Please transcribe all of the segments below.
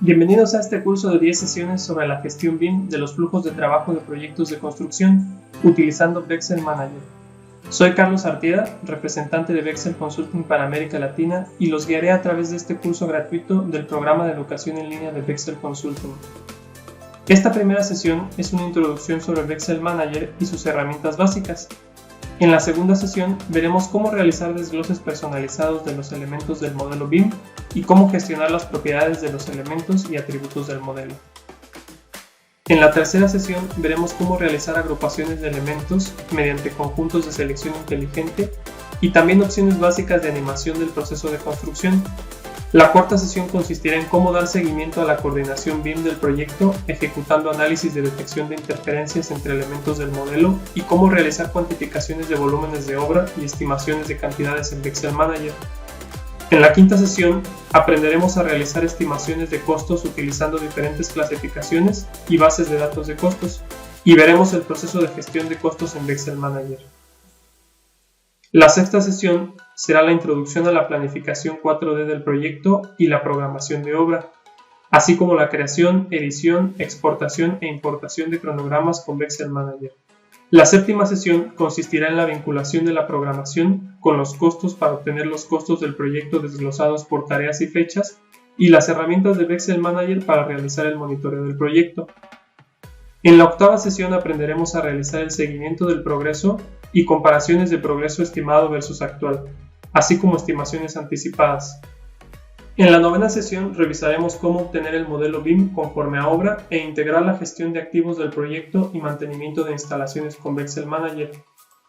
Bienvenidos a este curso de 10 sesiones sobre la gestión BIM de los flujos de trabajo de proyectos de construcción utilizando Bexel Manager. Soy Carlos Artieda, representante de Bexel Consulting para América Latina, y los guiaré a través de este curso gratuito del programa de educación en línea de Bexel Consulting. Esta primera sesión es una introducción sobre Bexel Manager y sus herramientas básicas. En la segunda sesión veremos cómo realizar desgloses personalizados de los elementos del modelo BIM y cómo gestionar las propiedades de los elementos y atributos del modelo. En la tercera sesión veremos cómo realizar agrupaciones de elementos mediante conjuntos de selección inteligente y también opciones básicas de animación del proceso de construcción. La cuarta sesión consistirá en cómo dar seguimiento a la coordinación BIM del proyecto, ejecutando análisis de detección de interferencias entre elementos del modelo y cómo realizar cuantificaciones de volúmenes de obra y estimaciones de cantidades en Bexel Manager. En la quinta sesión aprenderemos a realizar estimaciones de costos utilizando diferentes clasificaciones y bases de datos de costos, y veremos el proceso de gestión de costos en Bexel Manager. La sexta sesión será la introducción a la planificación 4D del proyecto y la programación de obra, así como la creación, edición, exportación e importación de cronogramas con Bexel Manager. La séptima sesión consistirá en la vinculación de la programación con los costos para obtener los costos del proyecto desglosados por tareas y fechas y las herramientas de Bexel Manager para realizar el monitoreo del proyecto. En la octava sesión aprenderemos a realizar el seguimiento del progreso y comparaciones de progreso estimado versus actual, así como estimaciones anticipadas. En la novena sesión revisaremos cómo obtener el modelo BIM conforme a obra e integrar la gestión de activos del proyecto y mantenimiento de instalaciones con Bexel Manager.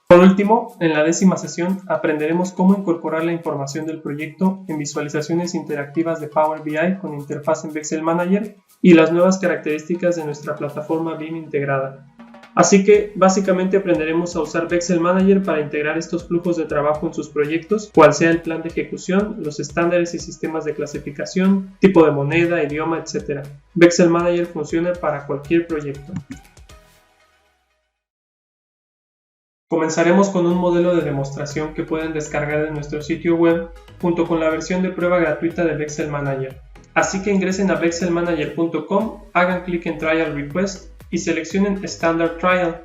Por último, en la décima sesión aprenderemos cómo incorporar la información del proyecto en visualizaciones interactivas de Power BI con interfaz en Bexel Manager y las nuevas características de nuestra plataforma BIM integrada. Así que, básicamente aprenderemos a usar Bexel Manager para integrar estos flujos de trabajo en sus proyectos, cual sea el plan de ejecución, los estándares y sistemas de clasificación, tipo de moneda, idioma, etc. Bexel Manager funciona para cualquier proyecto. Comenzaremos con un modelo de demostración que pueden descargar de nuestro sitio web junto con la versión de prueba gratuita de Bexel Manager. Así que ingresen a bexelmanager.com, hagan clic en Trial Request y seleccionen Standard Trial,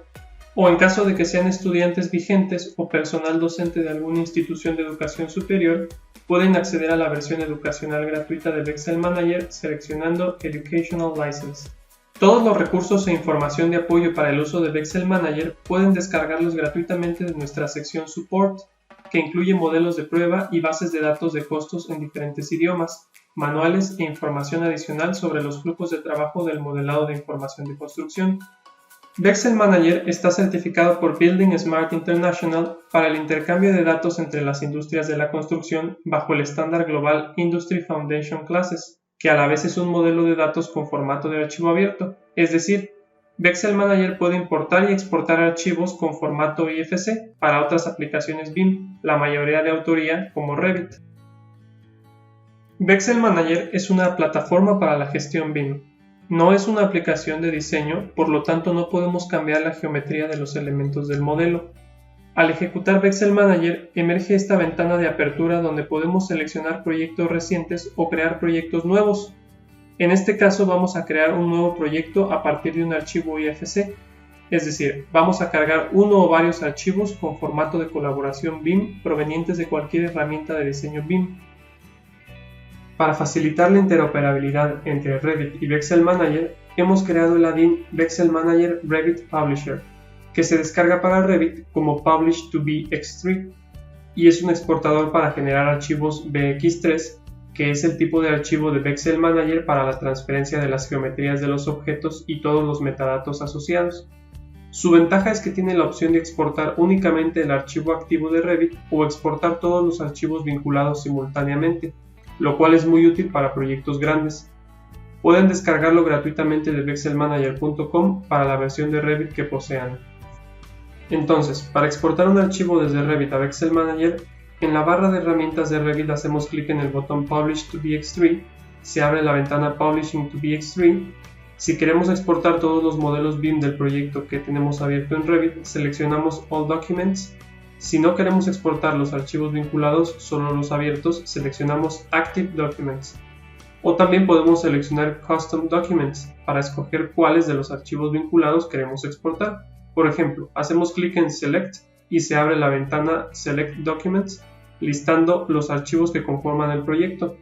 o en caso de que sean estudiantes vigentes o personal docente de alguna institución de educación superior, pueden acceder a la versión educacional gratuita de Bexel Manager seleccionando Educational License. Todos los recursos e información de apoyo para el uso de Bexel Manager pueden descargarlos gratuitamente de nuestra sección Support, que incluye modelos de prueba y bases de datos de costos en diferentes idiomas, manuales e información adicional sobre los flujos de trabajo del modelado de información de construcción. Bexel Manager está certificado por Building Smart International para el intercambio de datos entre las industrias de la construcción bajo el estándar global Industry Foundation Classes, que a la vez es un modelo de datos con formato de archivo abierto, es decir, Bexel Manager puede importar y exportar archivos con formato IFC para otras aplicaciones BIM, la mayoría de autoría como Revit. Bexel Manager es una plataforma para la gestión BIM. No es una aplicación de diseño, por lo tanto no podemos cambiar la geometría de los elementos del modelo. Al ejecutar Bexel Manager, emerge esta ventana de apertura donde podemos seleccionar proyectos recientes o crear proyectos nuevos. En este caso vamos a crear un nuevo proyecto a partir de un archivo IFC, es decir, vamos a cargar uno o varios archivos con formato de colaboración BIM provenientes de cualquier herramienta de diseño BIM. Para facilitar la interoperabilidad entre Revit y Bexel Manager, hemos creado el add-in Bexel Manager Revit Publisher, que se descarga para Revit como Publish to BX3 y es un exportador para generar archivos BX3, que es el tipo de archivo de Bexel Manager para la transferencia de las geometrías de los objetos y todos los metadatos asociados. Su ventaja es que tiene la opción de exportar únicamente el archivo activo de Revit o exportar todos los archivos vinculados simultáneamente, lo cual es muy útil para proyectos grandes. Pueden descargarlo gratuitamente de bexelmanager.com para la versión de Revit que posean. Entonces, para exportar un archivo desde Revit a Bexel Manager, en la barra de herramientas de Revit hacemos clic en el botón Publish to BX3, se abre la ventana Publishing to BX3. Si queremos exportar todos los modelos BIM del proyecto que tenemos abierto en Revit, seleccionamos All Documents. Si no queremos exportar los archivos vinculados, solo los abiertos, seleccionamos Active Documents. O también podemos seleccionar Custom Documents para escoger cuáles de los archivos vinculados queremos exportar. Por ejemplo, hacemos clic en Select y se abre la ventana Select Documents, listando los archivos que conforman el proyecto.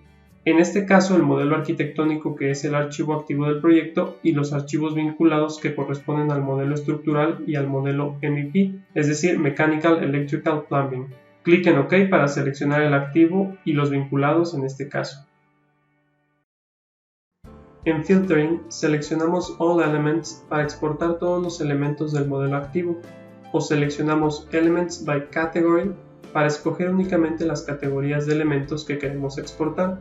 En este caso, el modelo arquitectónico, que es el archivo activo del proyecto, y los archivos vinculados que corresponden al modelo estructural y al modelo MEP, es decir, Mechanical Electrical Plumbing. Clic en OK para seleccionar el activo y los vinculados en este caso. En Filtering, seleccionamos All Elements para exportar todos los elementos del modelo activo, o seleccionamos Elements by Category para escoger únicamente las categorías de elementos que queremos exportar.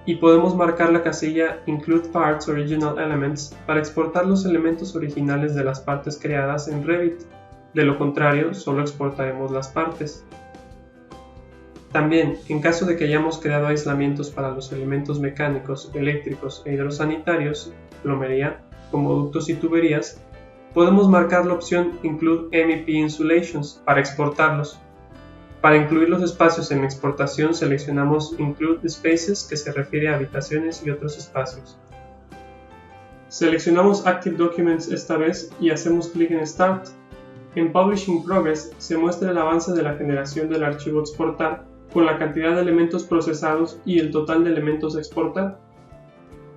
Y podemos marcar la casilla Include Parts Original Elements para exportar los elementos originales de las partes creadas en Revit. De lo contrario, solo exportaremos las partes. También, en caso de que hayamos creado aislamientos para los elementos mecánicos, eléctricos e hidrosanitarios, plomería, como ductos y tuberías, podemos marcar la opción Include MEP Insulations para exportarlos. Para incluir los espacios en exportación, seleccionamos Include Spaces, que se refiere a habitaciones y otros espacios. Seleccionamos Active Documents esta vez y hacemos clic en Start. En Publishing Progress se muestra el avance de la generación del archivo exportar con la cantidad de elementos procesados y el total de elementos a exportar.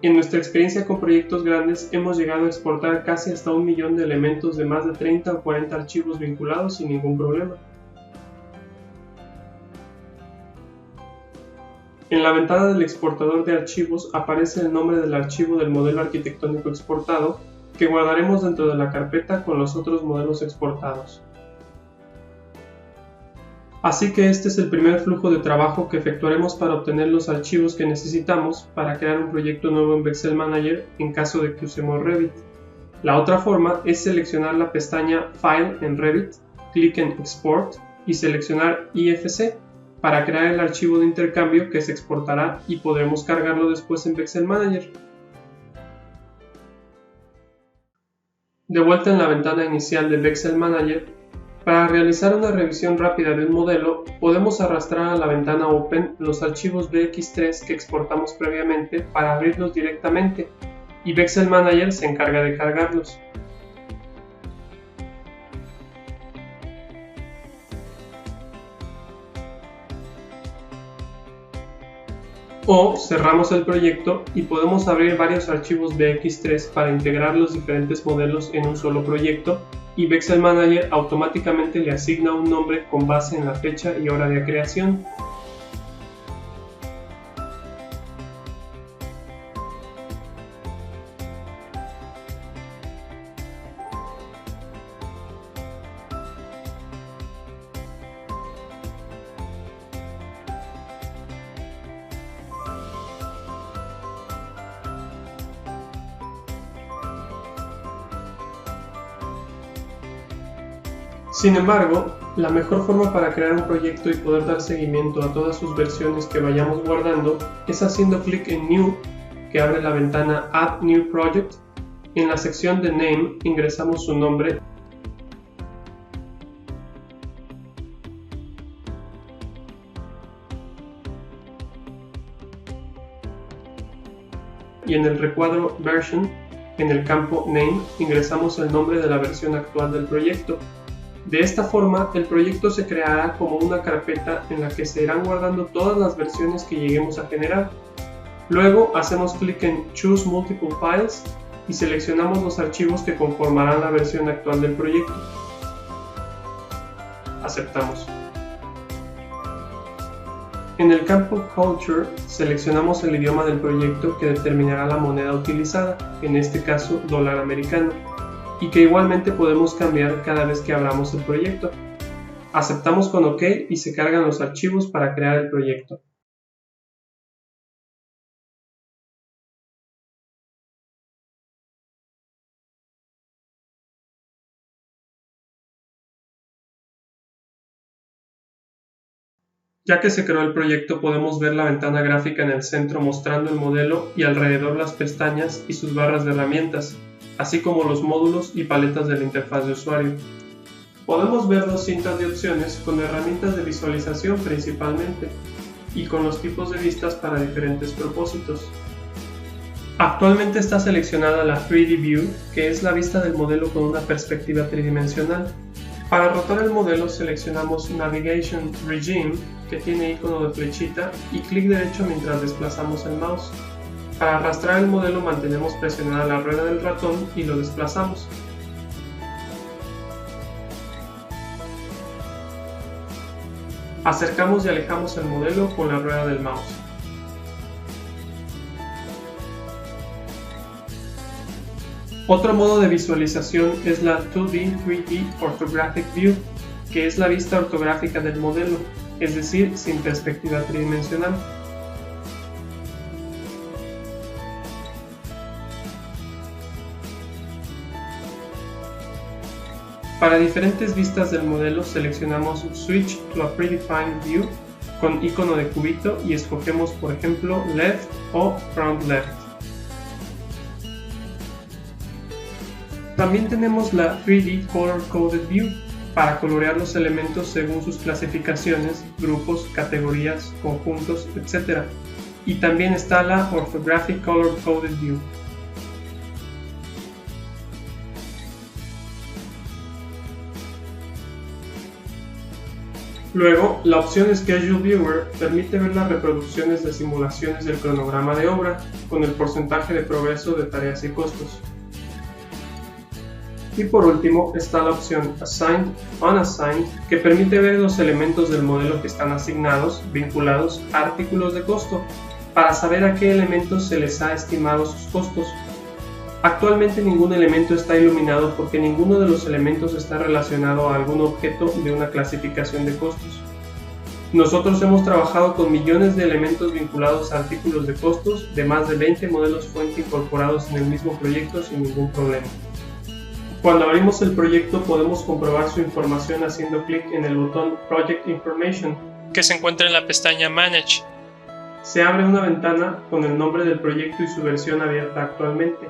En nuestra experiencia con proyectos grandes hemos llegado a exportar casi hasta 1 millón de elementos de más de 30 o 40 archivos vinculados sin ningún problema. En la ventana del exportador de archivos aparece el nombre del archivo del modelo arquitectónico exportado, que guardaremos dentro de la carpeta con los otros modelos exportados. Así que este es el primer flujo de trabajo que efectuaremos para obtener los archivos que necesitamos para crear un proyecto nuevo en Vexcel Manager en caso de que usemos Revit. La otra forma es seleccionar la pestaña File en Revit, clic en Export y seleccionar IFC para crear el archivo de intercambio que se exportará y podremos cargarlo después en Vexcel Manager. De vuelta en la ventana inicial de Vexcel Manager, para realizar una revisión rápida de un modelo, podemos arrastrar a la ventana Open los archivos BX3 que exportamos previamente para abrirlos directamente, y Vexcel Manager se encarga de cargarlos. O cerramos el proyecto y podemos abrir varios archivos BX3 para integrar los diferentes modelos en un solo proyecto, y Vexcel Manager automáticamente le asigna un nombre con base en la fecha y hora de creación. Sin embargo, la mejor forma para crear un proyecto y poder dar seguimiento a todas sus versiones que vayamos guardando es haciendo clic en New, que abre la ventana Add New Project. En la sección de Name ingresamos su nombre y en el recuadro Version, en el campo Name, ingresamos el nombre de la versión actual del proyecto. De esta forma, el proyecto se creará como una carpeta en la que se irán guardando todas las versiones que lleguemos a generar. Luego hacemos clic en Choose Multiple Files y seleccionamos los archivos que conformarán la versión actual del proyecto. Aceptamos. En el campo Culture seleccionamos el idioma del proyecto que determinará la moneda utilizada, en este caso dólar americano, y que igualmente podemos cambiar cada vez que abramos el proyecto. Aceptamos con OK y se cargan los archivos para crear el proyecto. Ya que se creó el proyecto, podemos ver la ventana gráfica en el centro mostrando el modelo y alrededor las pestañas y sus barras de herramientas, así como los módulos y paletas de la interfaz de usuario. Podemos ver dos cintas de opciones con herramientas de visualización principalmente, y con los tipos de vistas para diferentes propósitos. Actualmente está seleccionada la 3D View, que es la vista del modelo con una perspectiva tridimensional. Para rotar el modelo seleccionamos Navigation Regime, que tiene icono de flechita, y clic derecho mientras desplazamos el mouse. Para arrastrar el modelo mantenemos presionada la rueda del ratón y lo desplazamos. Acercamos y alejamos el modelo con la rueda del mouse. Otro modo de visualización es la 2D 3D Orthographic View, que es la vista ortográfica del modelo, es decir, sin perspectiva tridimensional. Para diferentes vistas del modelo seleccionamos Switch to a Predefined View con icono de cubito y escogemos por ejemplo Left o Front Left. También tenemos la 3D Color Coded View para colorear los elementos según sus clasificaciones, grupos, categorías, conjuntos, etc. Y también está la Orthographic Color Coded View. Luego, la opción Schedule Viewer permite ver las reproducciones de simulaciones del cronograma de obra con el porcentaje de progreso de tareas y costos. Y por último está la opción Assigned Unassigned, que permite ver los elementos del modelo que están asignados, vinculados a artículos de costo, para saber a qué elementos se les ha estimado sus costos. Actualmente ningún elemento está iluminado porque ninguno de los elementos está relacionado a algún objeto de una clasificación de costos. Nosotros hemos trabajado con millones de elementos vinculados a artículos de costos de más de 20 modelos fuente incorporados en el mismo proyecto sin ningún problema. Cuando abrimos el proyecto podemos comprobar su información haciendo clic en el botón Project Information, que se encuentra en la pestaña Manage. Se abre una ventana con el nombre del proyecto y su versión abierta actualmente.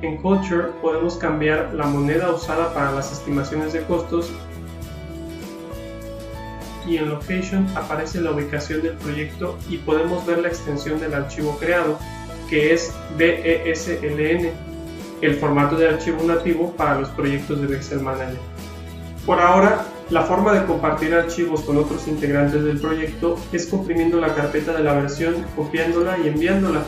En Culture podemos cambiar la moneda usada para las estimaciones de costos y en Location aparece la ubicación del proyecto y podemos ver la extensión del archivo creado, que es BESLN, el formato de archivo nativo para los proyectos de Vexel Manager. Por ahora, la forma de compartir archivos con otros integrantes del proyecto es comprimiendo la carpeta de la versión, copiándola y enviándola,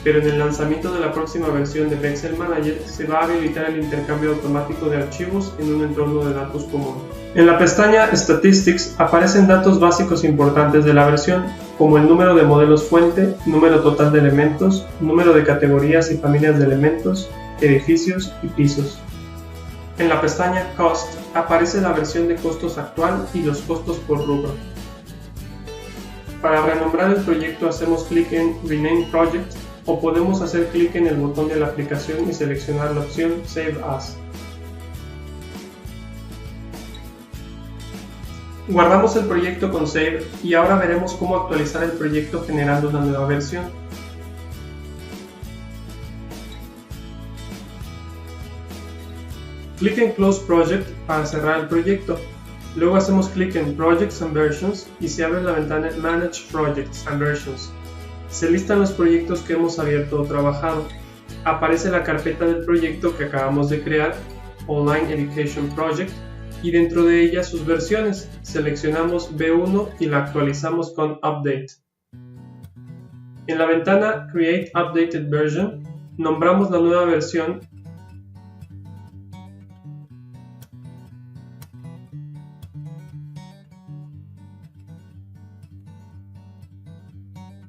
pero en el lanzamiento de la próxima versión de Vexel Manager se va a habilitar el intercambio automático de archivos en un entorno de datos común. En la pestaña Statistics aparecen datos básicos importantes de la versión, como el número de modelos fuente, número total de elementos, número de categorías y familias de elementos, edificios y pisos. En la pestaña Cost aparece la versión de costos actual y los costos por rubro. Para renombrar el proyecto hacemos clic en Rename Project o podemos hacer clic en el botón de la aplicación y seleccionar la opción Save As. Guardamos el proyecto con Save y ahora veremos cómo actualizar el proyecto generando una nueva versión. Clic en Close Project para cerrar el proyecto. Luego hacemos clic en Projects and Versions y se abre la ventana Manage Projects and Versions. Se listan los proyectos que hemos abierto o trabajado. Aparece la carpeta del proyecto que acabamos de crear, Online Education Project, y dentro de ella sus versiones. Seleccionamos B1 y la actualizamos con Update. En la ventana Create Updated Version, nombramos la nueva versión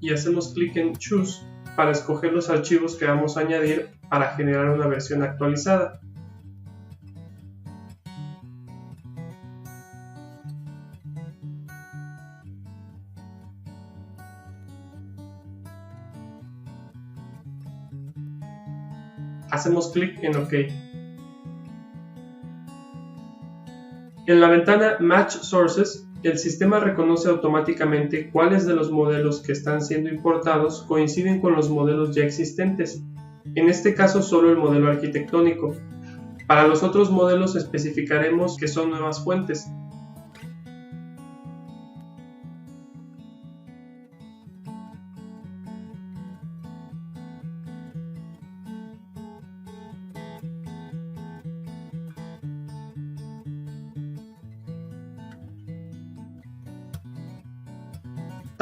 y hacemos clic en Choose para escoger los archivos que vamos a añadir para generar una versión actualizada. Hacemos clic en OK. En la ventana Match Sources, el sistema reconoce automáticamente cuáles de los modelos que están siendo importados coinciden con los modelos ya existentes. En este caso solo el modelo arquitectónico. Para los otros modelos especificaremos que son nuevas fuentes.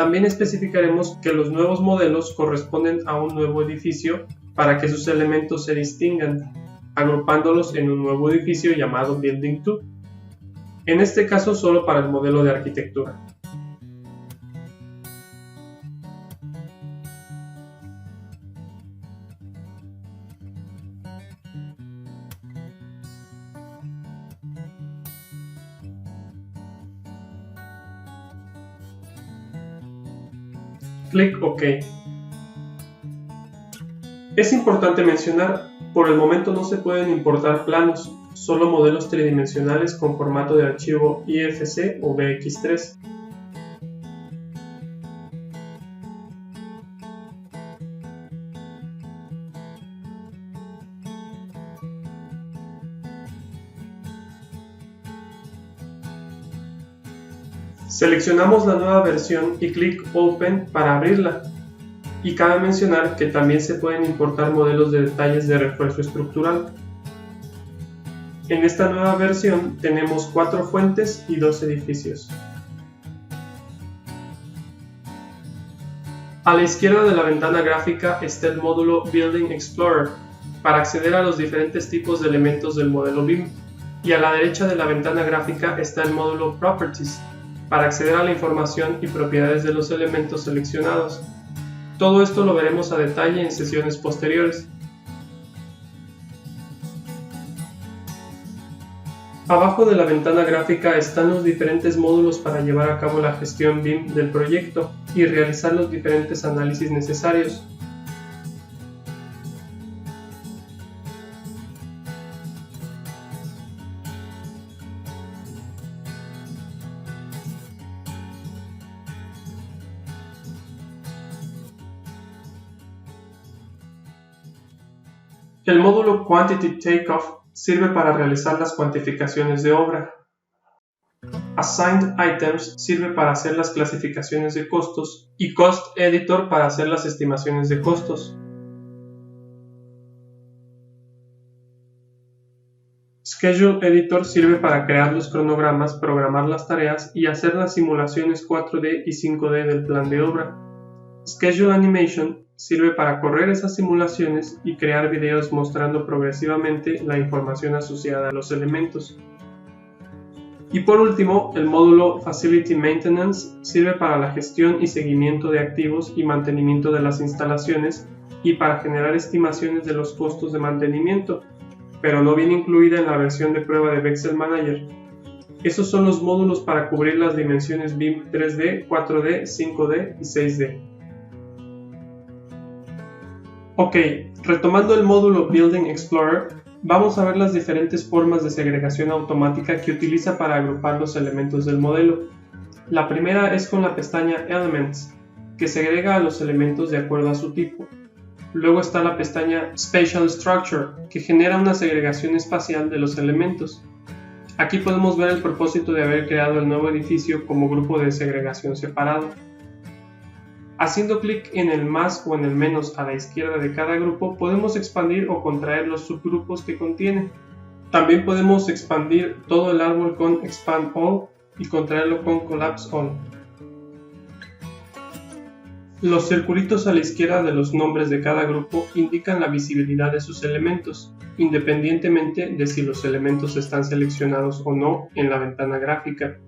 También especificaremos que los nuevos modelos corresponden a un nuevo edificio para que sus elementos se distingan, agrupándolos en un nuevo edificio llamado Building 2. En este caso solo para el modelo de arquitectura. Clic OK. Es importante mencionar, por el momento no se pueden importar planos, solo modelos tridimensionales con formato de archivo IFC o BX3. Seleccionamos la nueva versión y clic Open para abrirla. Y cabe mencionar que también se pueden importar modelos de detalles de refuerzo estructural. En esta nueva versión tenemos 4 fuentes y 2 edificios. A la izquierda de la ventana gráfica está el módulo Building Explorer para acceder a los diferentes tipos de elementos del modelo BIM, y a la derecha de la ventana gráfica está el módulo Properties para acceder a la información y propiedades de los elementos seleccionados. Todo esto lo veremos a detalle en sesiones posteriores. Abajo de la ventana gráfica están los diferentes módulos para llevar a cabo la gestión BIM del proyecto y realizar los diferentes análisis necesarios. El módulo Quantity Takeoff sirve para realizar las cuantificaciones de obra. Assigned Items sirve para hacer las clasificaciones de costos y Cost Editor para hacer las estimaciones de costos. Schedule Editor sirve para crear los cronogramas, programar las tareas y hacer las simulaciones 4D y 5D del plan de obra. Schedule Animation sirve para correr esas simulaciones y crear videos mostrando progresivamente la información asociada a los elementos. Y por último, el módulo Facility Maintenance sirve para la gestión y seguimiento de activos y mantenimiento de las instalaciones y para generar estimaciones de los costos de mantenimiento, pero no viene incluida en la versión de prueba de Vexcel Manager. Esos son los módulos para cubrir las dimensiones BIM 3D, 4D, 5D y 6D. Ok, retomando el módulo Building Explorer, vamos a ver las diferentes formas de segregación automática que utiliza para agrupar los elementos del modelo. La primera es con la pestaña Elements, que segrega a los elementos de acuerdo a su tipo. Luego está la pestaña Spatial Structure, que genera una segregación espacial de los elementos. Aquí podemos ver el propósito de haber creado el nuevo edificio como grupo de segregación separado. Haciendo clic en el más o en el menos a la izquierda de cada grupo, podemos expandir o contraer los subgrupos que contiene. También podemos expandir todo el árbol con Expand All y contraerlo con Collapse All. Los circulitos a la izquierda de los nombres de cada grupo indican la visibilidad de sus elementos, independientemente de si los elementos están seleccionados o no en la ventana gráfica.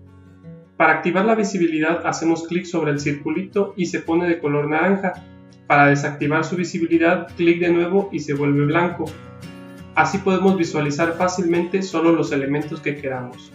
Para activar la visibilidad hacemos clic sobre el circulito y se pone de color naranja. Para desactivar su visibilidad, clic de nuevo y se vuelve blanco. Así podemos visualizar fácilmente solo los elementos que queramos.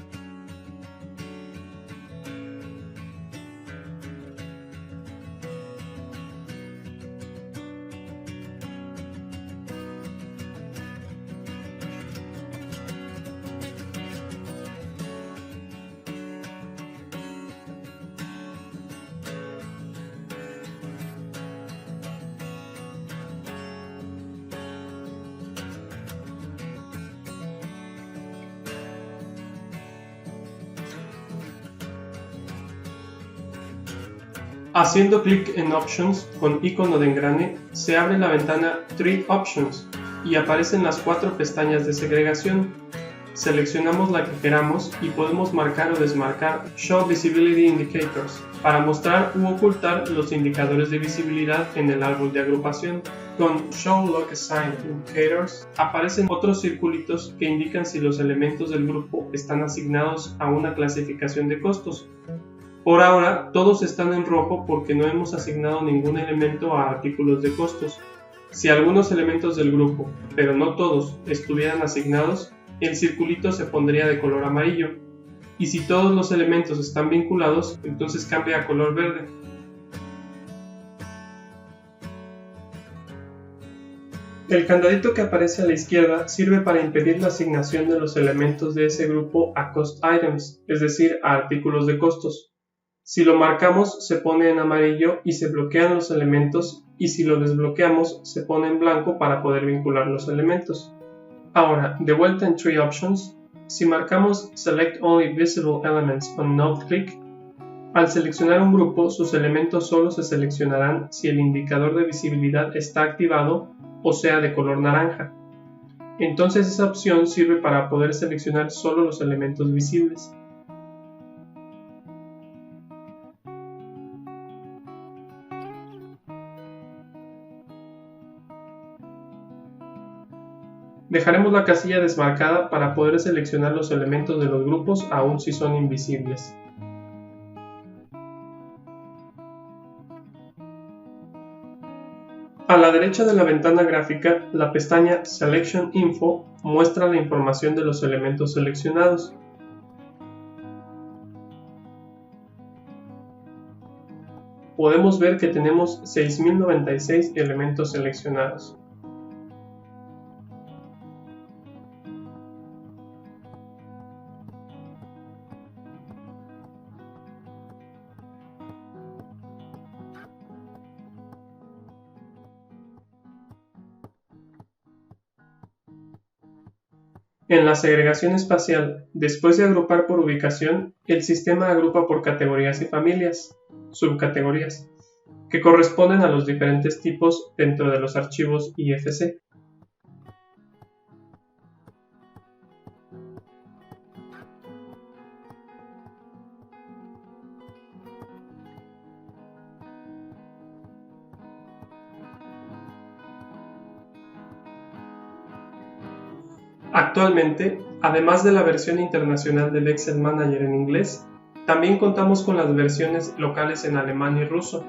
Haciendo clic en Options con icono de engrane, se abre la ventana Tree Options y aparecen las 4 pestañas de segregación. Seleccionamos la que queramos y podemos marcar o desmarcar Show Visibility Indicators para mostrar u ocultar los indicadores de visibilidad en el árbol de agrupación. Con Show Lock Assign Indicators aparecen otros circulitos que indican si los elementos del grupo están asignados a una clasificación de costos. Por ahora, todos están en rojo porque no hemos asignado ningún elemento a artículos de costos. Si algunos elementos del grupo, pero no todos, estuvieran asignados, el circulito se pondría de color amarillo, y si todos los elementos están vinculados, entonces cambia a color verde. El candadito que aparece a la izquierda sirve para impedir la asignación de los elementos de ese grupo a Cost Items, es decir, a artículos de costos. Si lo marcamos, se pone en amarillo y se bloquean los elementos, y si lo desbloqueamos, se pone en blanco para poder vincular los elementos. Ahora, de vuelta en Tree Options, si marcamos Select Only Visible Elements on Node Click, al seleccionar un grupo, sus elementos solo se seleccionarán si el indicador de visibilidad está activado o sea de color naranja. Entonces esa opción sirve para poder seleccionar solo los elementos visibles. Dejaremos la casilla desmarcada para poder seleccionar los elementos de los grupos aun si son invisibles. A la derecha de la ventana gráfica, la pestaña Selection Info muestra la información de los elementos seleccionados. Podemos ver que tenemos 6096 elementos seleccionados. En la segregación espacial, después de agrupar por ubicación, el sistema agrupa por categorías y familias, subcategorías, que corresponden a los diferentes tipos dentro de los archivos IFC. Actualmente, además de la versión internacional de Vexel Manager en inglés, también contamos con las versiones locales en alemán y ruso,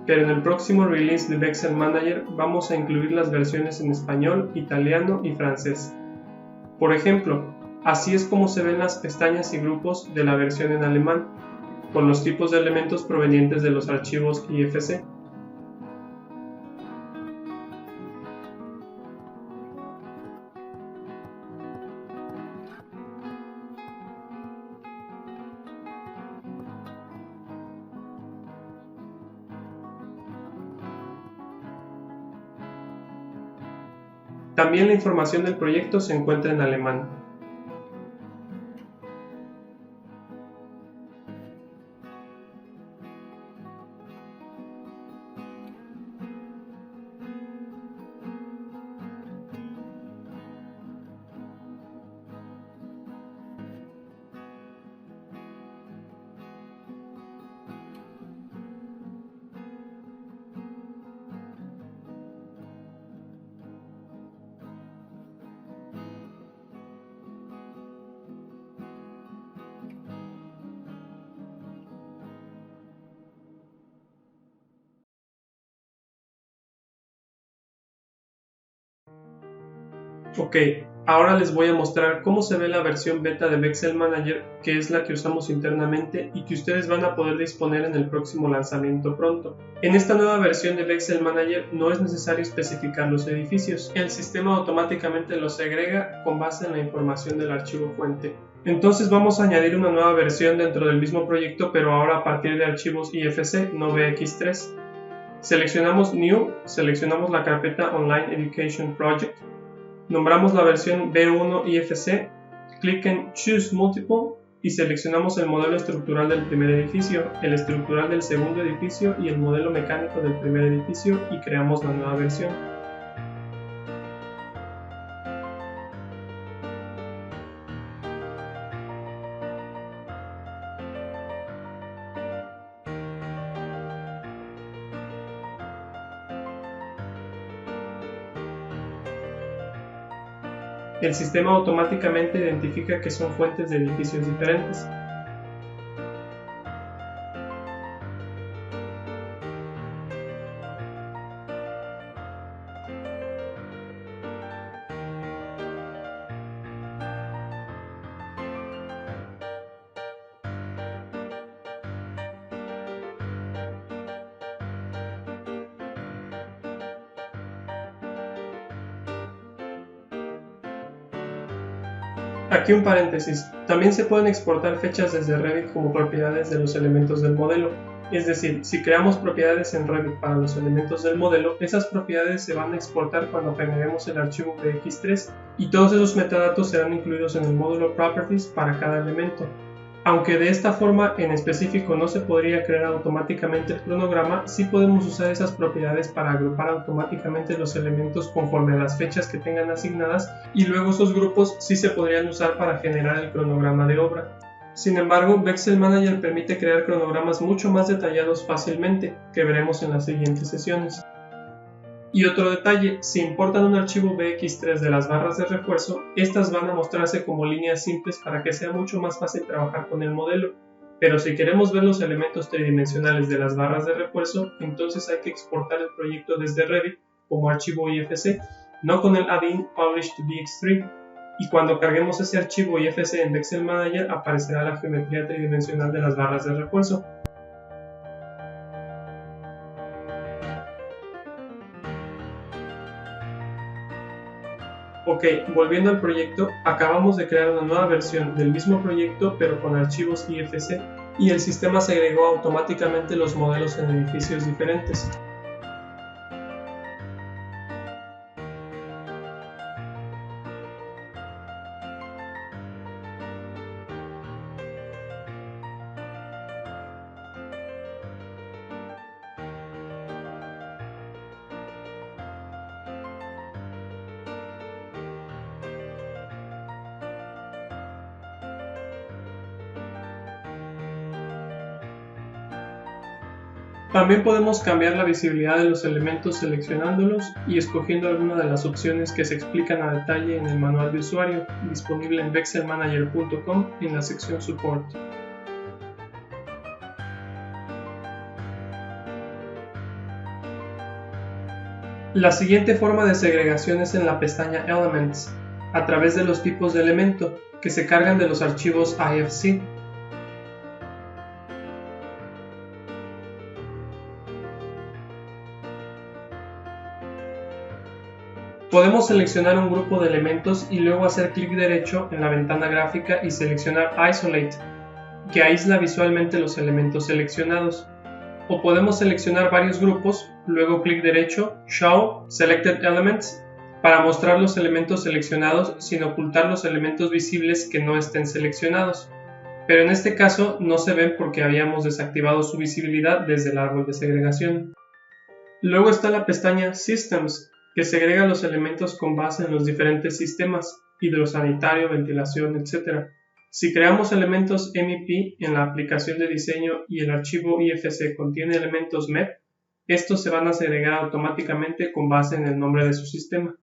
pero en el próximo release de Vexel Manager vamos a incluir las versiones en español, italiano y francés. Por ejemplo, así es como se ven las pestañas y grupos de la versión en alemán, con los tipos de elementos provenientes de los archivos IFC. También la información del proyecto se encuentra en alemán. Ok, ahora les voy a mostrar cómo se ve la versión beta de Vexel Manager, que es la que usamos internamente y que ustedes van a poder disponer en el próximo lanzamiento pronto. En esta nueva versión de Vexel Manager no es necesario especificar los edificios, el sistema automáticamente los segrega con base en la información del archivo fuente. Entonces vamos a añadir una nueva versión dentro del mismo proyecto, pero ahora a partir de archivos IFC, no VX3. Seleccionamos New, seleccionamos la carpeta Online Education Project, nombramos la versión B1 IFC, clic en Choose Multiple y seleccionamos el modelo estructural del primer edificio, el estructural del segundo edificio y el modelo mecánico del primer edificio y creamos la nueva versión. El sistema automáticamente identifica que son fuentes de edificios diferentes. Aquí un paréntesis, también se pueden exportar fechas desde Revit como propiedades de los elementos del modelo. Es decir, si creamos propiedades en Revit para los elementos del modelo, esas propiedades se van a exportar cuando generemos el archivo BX3 y todos esos metadatos serán incluidos en el módulo Properties para cada elemento. Aunque de esta forma en específico no se podría crear automáticamente el cronograma, sí podemos usar esas propiedades para agrupar automáticamente los elementos conforme a las fechas que tengan asignadas y luego esos grupos sí se podrían usar para generar el cronograma de obra. Sin embargo, Vexcel Manager permite crear cronogramas mucho más detallados fácilmente, que veremos en las siguientes sesiones. Y otro detalle, si importan un archivo BX3 de las barras de refuerzo, estas van a mostrarse como líneas simples para que sea mucho más fácil trabajar con el modelo. Pero si queremos ver los elementos tridimensionales de las barras de refuerzo, entonces hay que exportar el proyecto desde Revit como archivo IFC, no con el add-in Publish to BX3. Y cuando carguemos ese archivo IFC en Vexcel Manager aparecerá la geometría tridimensional de las barras de refuerzo. Ok, volviendo al proyecto, acabamos de crear una nueva versión del mismo proyecto pero con archivos IFC y el sistema segregó automáticamente los modelos en edificios diferentes. También podemos cambiar la visibilidad de los elementos seleccionándolos y escogiendo alguna de las opciones que se explican a detalle en el manual de usuario, disponible en vexelmanager.com en la sección Support. La siguiente forma de segregación es en la pestaña Elements, a través de los tipos de elemento, que se cargan de los archivos IFC. Podemos seleccionar un grupo de elementos y luego hacer clic derecho en la ventana gráfica y seleccionar Isolate, que aísla visualmente los elementos seleccionados. O podemos seleccionar varios grupos, luego clic derecho, Show Selected Elements, para mostrar los elementos seleccionados sin ocultar los elementos visibles que no estén seleccionados. Pero en este caso no se ven porque habíamos desactivado su visibilidad desde el árbol de segregación. Luego está la pestaña Systems, que segrega los elementos con base en los diferentes sistemas, hidrosanitario, ventilación, etc. Si creamos elementos MEP en la aplicación de diseño y el archivo IFC contiene elementos MEP, estos se van a segregar automáticamente con base en el nombre de su sistema.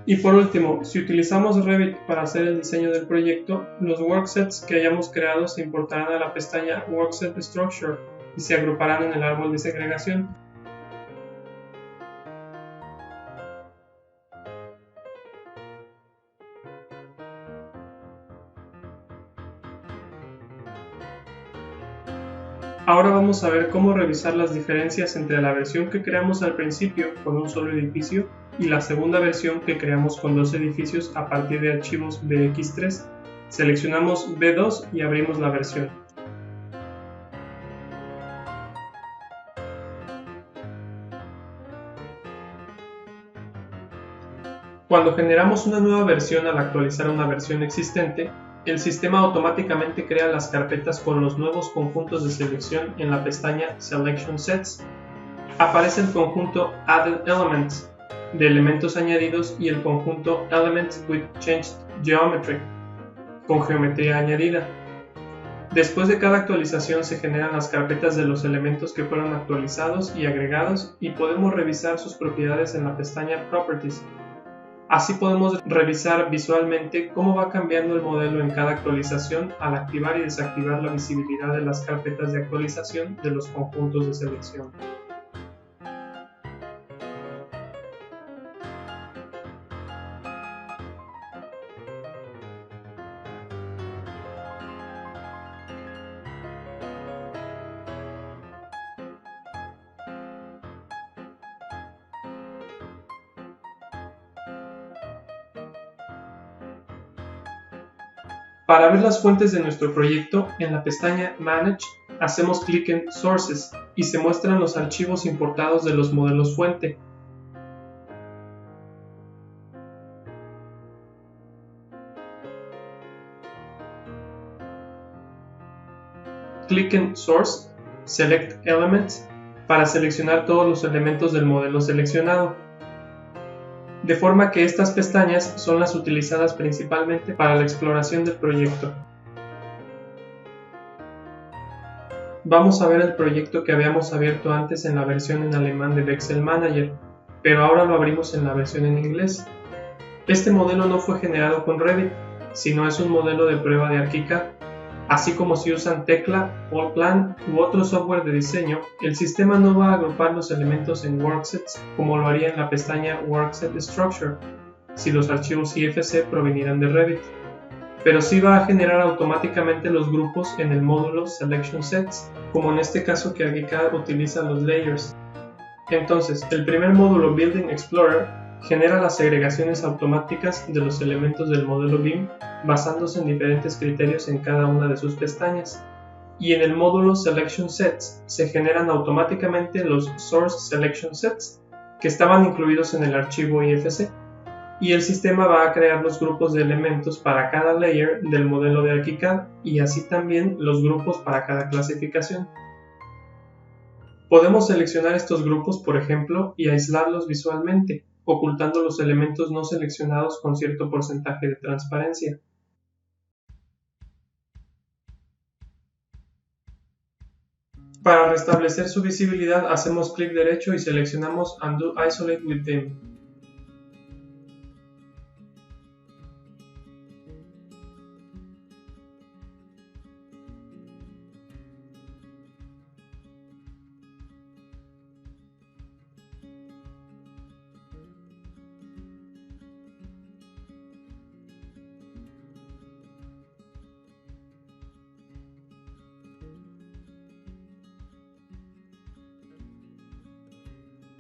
Y por último, si utilizamos Revit para hacer el diseño del proyecto, los worksets que hayamos creado se importarán a la pestaña Workset Structure y se agruparán en el árbol de segregación. Ahora vamos a ver cómo revisar las diferencias entre la versión que creamos al principio con un solo edificio y la segunda versión que creamos con dos edificios a partir de archivos BX3. Seleccionamos B2 y abrimos la versión. Cuando generamos una nueva versión al actualizar una versión existente, el sistema automáticamente crea las carpetas con los nuevos conjuntos de selección en la pestaña Selection Sets. Aparece el conjunto Added Elements, de elementos añadidos, y el conjunto Elements with Changed Geometry. con geometría añadida. Después de cada actualización se generan las carpetas de los elementos que fueron actualizados y agregados y podemos revisar sus propiedades en la pestaña Properties. Así podemos revisar visualmente cómo va cambiando el modelo en cada actualización al activar y desactivar la visibilidad de las carpetas de actualización de los conjuntos de selección. Para ver las fuentes de nuestro proyecto, en la pestaña Manage, hacemos clic en Sources y se muestran los archivos importados de los modelos fuente. Clic en Source, Select Elements, para seleccionar todos los elementos del modelo seleccionado. De forma que estas pestañas son las utilizadas principalmente para la exploración del proyecto. Vamos a ver el proyecto que habíamos abierto antes en la versión en alemán de Vexel Manager, pero ahora lo abrimos en la versión en inglés. Este modelo no fue generado con Revit, sino es un modelo de prueba de ArchiCAD. Así como si usan Tecla, Allplan u otro software de diseño, el sistema no va a agrupar los elementos en worksets como lo haría en la pestaña Workset Structure, si los archivos IFC provinieran de Revit, pero sí va a generar automáticamente los grupos en el módulo Selection Sets, como en este caso que ArchiCAD utiliza los layers. Entonces, el primer módulo Building Explorer genera las segregaciones automáticas de los elementos del modelo BIM basándose en diferentes criterios en cada una de sus pestañas. Y en el módulo Selection Sets se generan automáticamente los Source Selection Sets que estaban incluidos en el archivo IFC. Y el sistema va a crear los grupos de elementos para cada layer del modelo de ArchiCAD y así también los grupos para cada clasificación. Podemos seleccionar estos grupos, por ejemplo, y aislarlos visualmente, ocultando los elementos no seleccionados con cierto porcentaje de transparencia. Para restablecer su visibilidad hacemos clic derecho y seleccionamos Undo Isolate with BIM.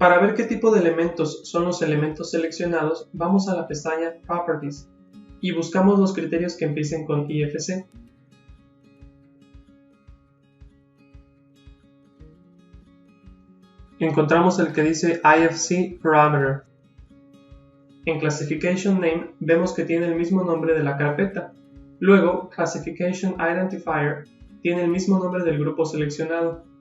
Para ver qué tipo de elementos son los elementos seleccionados, vamos a la pestaña Properties y buscamos los criterios que empiecen con IFC. Encontramos el que dice IFC Parameter. En Classification Name vemos que tiene el mismo nombre de la carpeta. Luego, Classification Identifier tiene el mismo nombre del grupo seleccionado.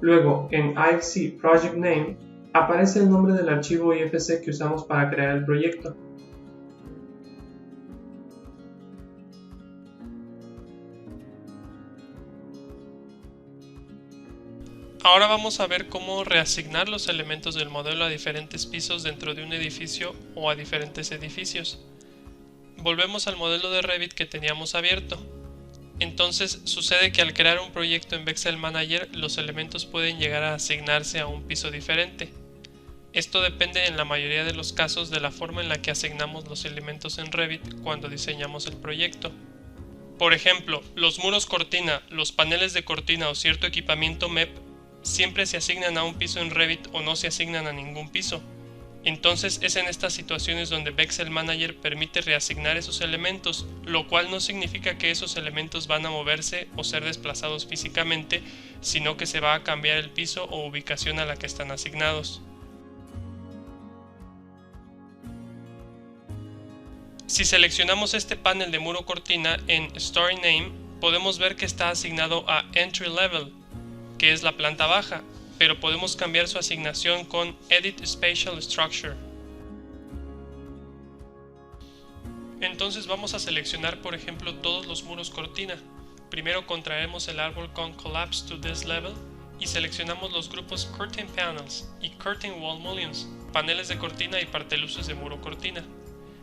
Luego, en IFC Project Name, aparece el nombre del archivo IFC que usamos para crear el proyecto. Ahora vamos a ver cómo reasignar los elementos del modelo a diferentes pisos dentro de un edificio o a diferentes edificios. Volvemos al modelo de Revit que teníamos abierto. Entonces sucede que al crear un proyecto en Vexel Manager los elementos pueden llegar a asignarse a un piso diferente. Esto depende en la mayoría de los casos de la forma en la que asignamos los elementos en Revit cuando diseñamos el proyecto. Por ejemplo, los muros cortina, los paneles de cortina o cierto equipamiento MEP siempre se asignan a un piso en Revit o no se asignan a ningún piso. Entonces es en estas situaciones donde Vexel Manager permite reasignar esos elementos, lo cual no significa que esos elementos van a moverse o ser desplazados físicamente, sino que se va a cambiar el piso o ubicación a la que están asignados. Si seleccionamos este panel de muro cortina en Story Name, podemos ver que está asignado a Entry Level, que es la planta baja, pero podemos cambiar su asignación con Edit Spatial Structure. Entonces vamos a seleccionar, por ejemplo, todos los muros cortina. Primero contraemos el árbol con Collapse to this level y seleccionamos los grupos Curtain Panels y Curtain Wall Mullions, paneles de cortina y parteluces de muro cortina.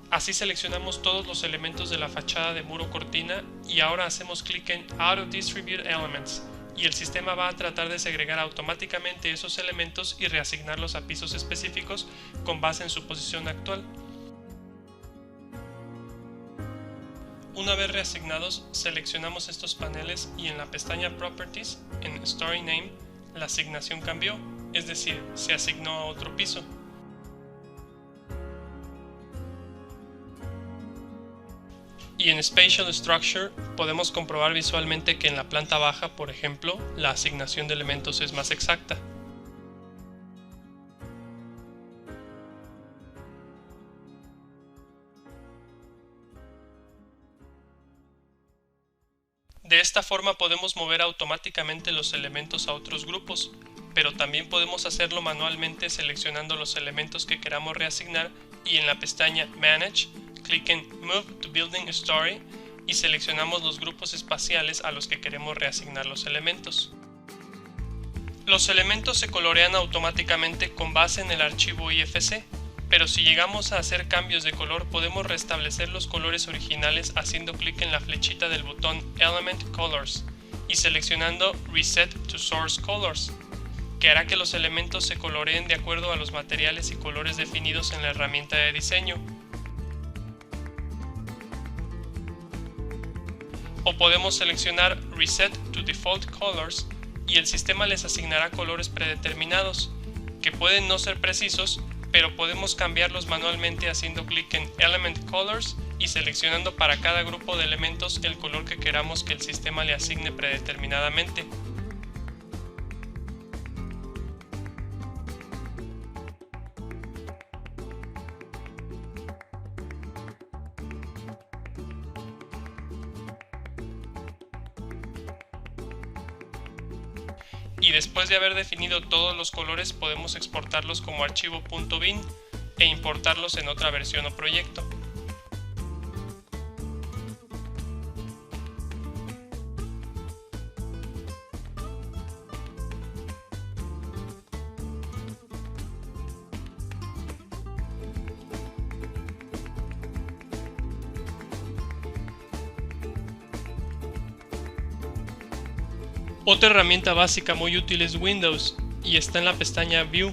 Así seleccionamos todos los elementos de la fachada de muro cortina y ahora hacemos clic en Auto Distribute Elements y el sistema va a tratar de segregar automáticamente esos elementos y reasignarlos a pisos específicos con base en su posición actual. Una vez reasignados, seleccionamos estos paneles y en la pestaña Properties, en Story Name, la asignación cambió, es decir, se asignó a otro piso. Y en Spatial Structure podemos comprobar visualmente que en la planta baja, por ejemplo, la asignación de elementos es más exacta. De esta forma podemos mover automáticamente los elementos a otros grupos, pero también podemos hacerlo manualmente seleccionando los elementos que queramos reasignar y en la pestaña Manage, clic en Move to Building Story y seleccionamos los grupos espaciales a los que queremos reasignar los elementos. Los elementos se colorean automáticamente con base en el archivo IFC, pero si llegamos a hacer cambios de color podemos restablecer los colores originales haciendo clic en la flechita del botón Element Colors y seleccionando Reset to Source Colors, que hará que los elementos se coloreen de acuerdo a los materiales y colores definidos en la herramienta de diseño. O podemos seleccionar Reset to Default Colors y el sistema les asignará colores predeterminados, que pueden no ser precisos, pero podemos cambiarlos manualmente haciendo clic en Element Colors y seleccionando para cada grupo de elementos el color que queramos que el sistema le asigne predeterminadamente. Y después de haber definido todos los colores podemos exportarlos como archivo .bin e importarlos en otra versión o proyecto. Otra herramienta básica muy útil es Windows y está en la pestaña View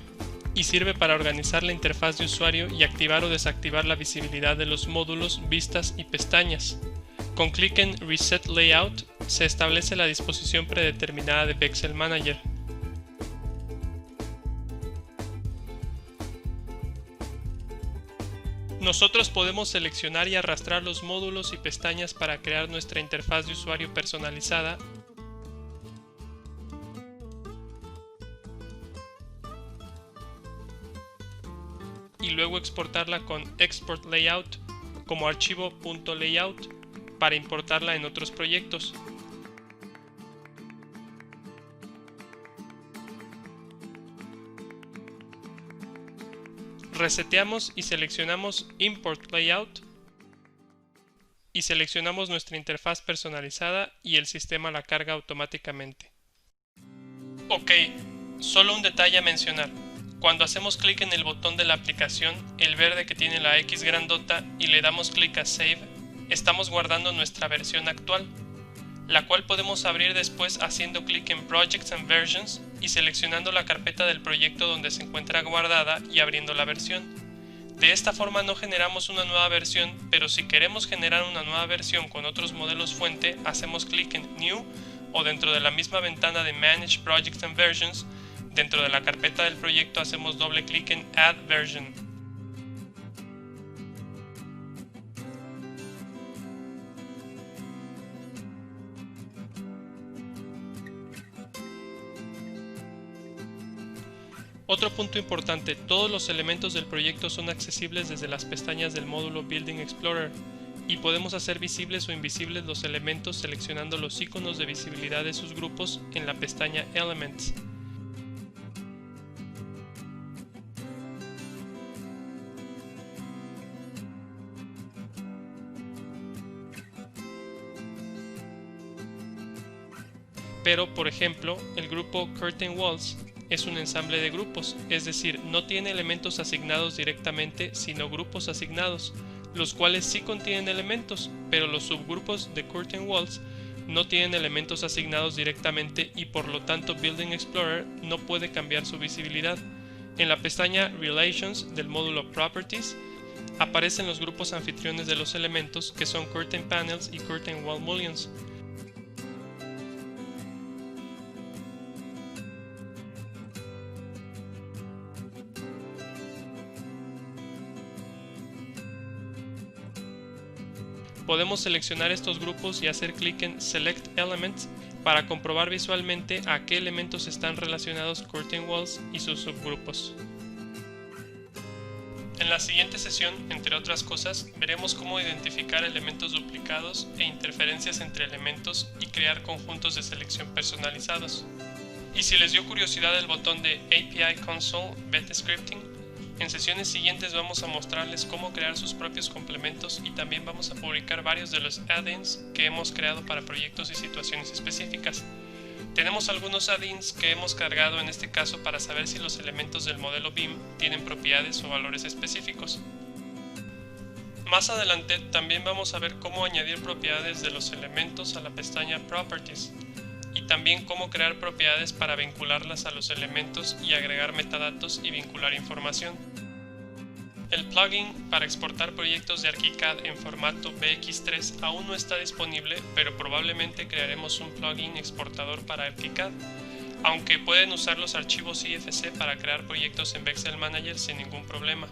y sirve para organizar la interfaz de usuario y activar o desactivar la visibilidad de los módulos, vistas y pestañas. Con clic en Reset Layout se establece la disposición predeterminada de Vexel Manager. Nosotros podemos seleccionar y arrastrar los módulos y pestañas para crear nuestra interfaz de usuario personalizada y luego exportarla con Export Layout como archivo .layout para importarla en otros proyectos. Reseteamos y seleccionamos Import Layout y seleccionamos nuestra interfaz personalizada y el sistema la carga automáticamente. Ok, solo un detalle a mencionar. Cuando hacemos clic en el botón de la aplicación, el verde que tiene la X grandota, y le damos clic a Save, estamos guardando nuestra versión actual, la cual podemos abrir después haciendo clic en Projects and Versions y seleccionando la carpeta del proyecto donde se encuentra guardada y abriendo la versión. De esta forma no generamos una nueva versión, pero si queremos generar una nueva versión con otros modelos fuente, hacemos clic en New o dentro de la misma ventana de Manage Projects and Versions. Dentro de la carpeta del proyecto hacemos doble clic en Add Version. Otro punto importante, todos los elementos del proyecto son accesibles desde las pestañas del módulo Building Explorer y podemos hacer visibles o invisibles los elementos seleccionando los iconos de visibilidad de sus grupos en la pestaña Elements. Pero, por ejemplo, el grupo Curtain Walls es un ensamble de grupos, es decir, no tiene elementos asignados directamente, sino grupos asignados, los cuales sí contienen elementos, pero los subgrupos de Curtain Walls no tienen elementos asignados directamente y por lo tanto Building Explorer no puede cambiar su visibilidad. En la pestaña Relations del módulo Properties aparecen los grupos anfitriones de los elementos, que son Curtain Panels y Curtain Wall Mullions. Podemos seleccionar estos grupos y hacer clic en Select Elements para comprobar visualmente a qué elementos están relacionados Curtain Walls y sus subgrupos. En la siguiente sesión, entre otras cosas, veremos cómo identificar elementos duplicados e interferencias entre elementos y crear conjuntos de selección personalizados. Y si les dio curiosidad el botón de API Console Beta Scripting, en sesiones siguientes vamos a mostrarles cómo crear sus propios complementos y también vamos a publicar varios de los add-ins que hemos creado para proyectos y situaciones específicas. Tenemos algunos add-ins que hemos cargado en este caso para saber si los elementos del modelo BIM tienen propiedades o valores específicos. Más adelante también vamos a ver cómo añadir propiedades de los elementos a la pestaña Properties y también cómo crear propiedades para vincularlas a los elementos y agregar metadatos y vincular información. El plugin para exportar proyectos de ArchiCAD en formato BX3 aún no está disponible, pero probablemente crearemos un plugin exportador para ArchiCAD, aunque pueden usar los archivos IFC para crear proyectos en Vexcel Manager sin ningún problema.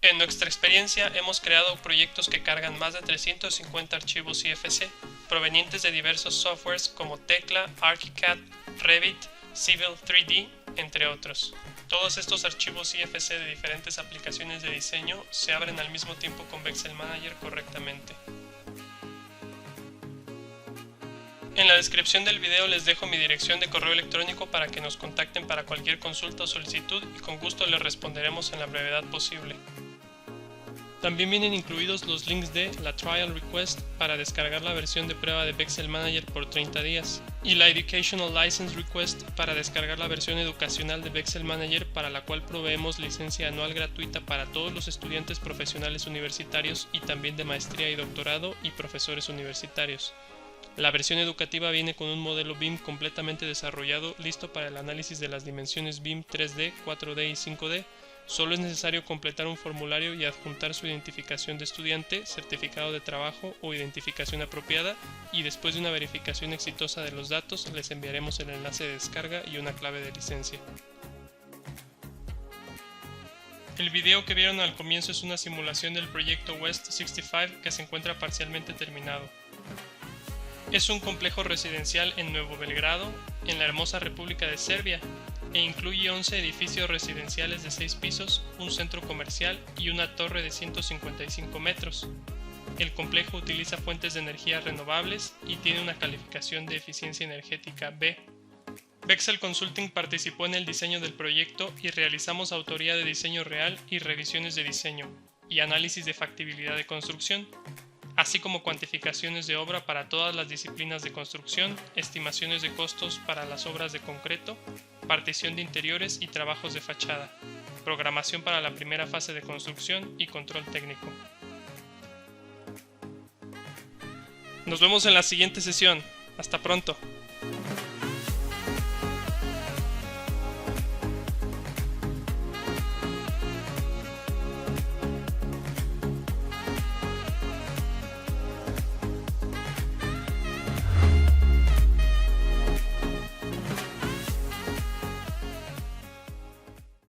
En nuestra experiencia hemos creado proyectos que cargan más de 350 archivos IFC, provenientes de diversos softwares como Tekla, ArchiCAD, Revit, Civil 3D, entre otros. Todos estos archivos IFC de diferentes aplicaciones de diseño se abren al mismo tiempo con Vexcel Manager correctamente. En la descripción del video les dejo mi dirección de correo electrónico para que nos contacten para cualquier consulta o solicitud y con gusto les responderemos en la brevedad posible. También vienen incluidos los links de la Trial Request para descargar la versión de prueba de Vexcel Manager por 30 días y la Educational License Request para descargar la versión educacional de Vexcel Manager, para la cual proveemos licencia anual gratuita para todos los estudiantes profesionales universitarios y también de maestría y doctorado y profesores universitarios. La versión educativa viene con un modelo BIM completamente desarrollado, listo para el análisis de las dimensiones BIM 3D, 4D y 5D. Solo es necesario completar un formulario y adjuntar su identificación de estudiante, certificado de trabajo o identificación apropiada, y después de una verificación exitosa de los datos les enviaremos el enlace de descarga y una clave de licencia. El video que vieron al comienzo es una simulación del proyecto West 65 que se encuentra parcialmente terminado. Es un complejo residencial en Nuevo Belgrado, en la hermosa República de Serbia, e incluye 11 edificios residenciales de 6 pisos, un centro comercial y una torre de 155 metros. El complejo utiliza fuentes de energía renovables y tiene una calificación de eficiencia energética B. Vexcel Consulting participó en el diseño del proyecto y realizamos autoría de diseño real y revisiones de diseño, y análisis de factibilidad de construcción, así como cuantificaciones de obra para todas las disciplinas de construcción, estimaciones de costos para las obras de concreto, partición de interiores y trabajos de fachada, programación para la primera fase de construcción y control técnico. Nos vemos en la siguiente sesión. Hasta pronto.